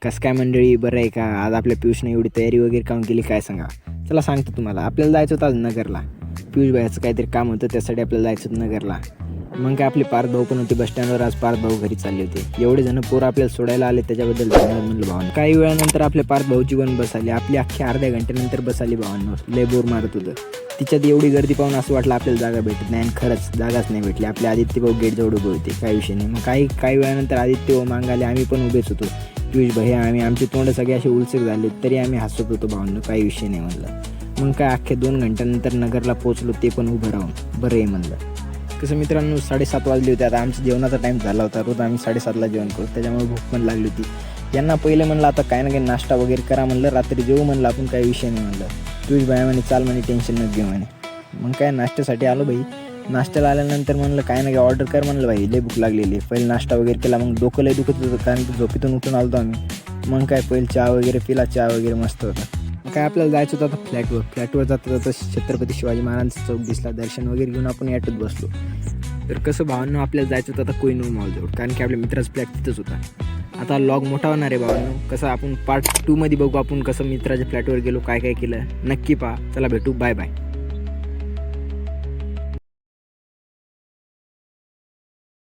कसं काय मंडळी, बरं आहे का? आज आपल्या पियुषने एवढी तयारी वगैरे काऊन केली काय सांगा. चला सांगतो तुम्हाला. आपल्याला जायचं होतं आज नगरला. पियुष भाईचं काहीतरी काम होतं, त्यासाठी आपल्याला जायचं होतं नगरला. मग काय आपले पार्थ भाऊ पण होते बस स्टँडवर. आज पार्थ भाऊ घरी चालले होते. एवढे जण पोरं आपल्याला सोडायला आले, त्याच्याबद्दल धन्यवाद म्हणलं भावांनो. काही वेळानंतर आपल्या पार्थ भाऊची पण बस आली. आपली अख्खी अर्ध्या घंट्यानंतर बस आली भावांनो. लय बोर मारत होतं. तिच्यात एवढी गर्दी पाहून असं वाटलं आपल्याला जागा भेटत नाही, आणि खरंच जागाच नाही भेटली. आपले आदित्य भाऊ गेटजवळ उभे होते, काही विषय नाही. मग काही वेळानंतर आदित्य भाऊ मागाले, आम्ही पण उभेच होतो. पियुष भाई आमचे तोंड सगळे असे उलसक झाले, तरी आम्ही हसत होतो भावांनो, काही विषय नाही म्हणलं. मग काय अख्खे 2 घंट्यानंतर नगरला पोहोचलो, ते पण उभं राहून. बरं आहे म्हणलं. कसं मित्रांनो, 7:30 वाजले होते. आता आमचा जेवणाचा टाईम झाला होता. रोज आम्ही 7:30ला जेवण करतो, त्याच्यामुळे भूक पण लागली होती. यांना पहिले म्हणलं आता काय ना काही नाश्ता वगैरे करा म्हणलं, रात्री जेवू म्हणलं आपण, काही विषय नाही म्हणलं. पियुष भाई म्हणे चाल म्हणे, टेन्शन न घेऊ म्हणे. मग काय नाश्त्यासाठी आलो भाई. नाश्त्याला आल्यानंतर म्हणलं काय ना काय ऑर्डर कर म्हणलं भाई, लय भूक लागलेली. पहिले नाश्ता वगैरे केला, मग डोकं लय दुखत होतं कारण की झोपेतून उठून आलो आम्ही. मग काय पहिले चहा वगैरे पिला, चहा वगैरे मस्त होता. काय आपल्याला जायचं होतं आता फ्लॅटवर जाता जाता छत्रपती शिवाजी महाराजांचा चौक दिसला. दर्शन वगैरे घेऊन आपण ॲटोत बसलो. तर कसं भावांनो, आपल्याला जायचं होतं आता कोहिनूर मॉलजवळ, कारण की आपल्या मित्राचा फ्लॅट तिथंच होता. आता लॉग मोठा होणार आहे भावांनो. कसं आपण पार्ट 2 मध्ये बघू आपण कसं मित्राच्या फ्लॅटवर गेलो, काय काय केलं. नक्की पहा. चला भेटू, बाय बाय.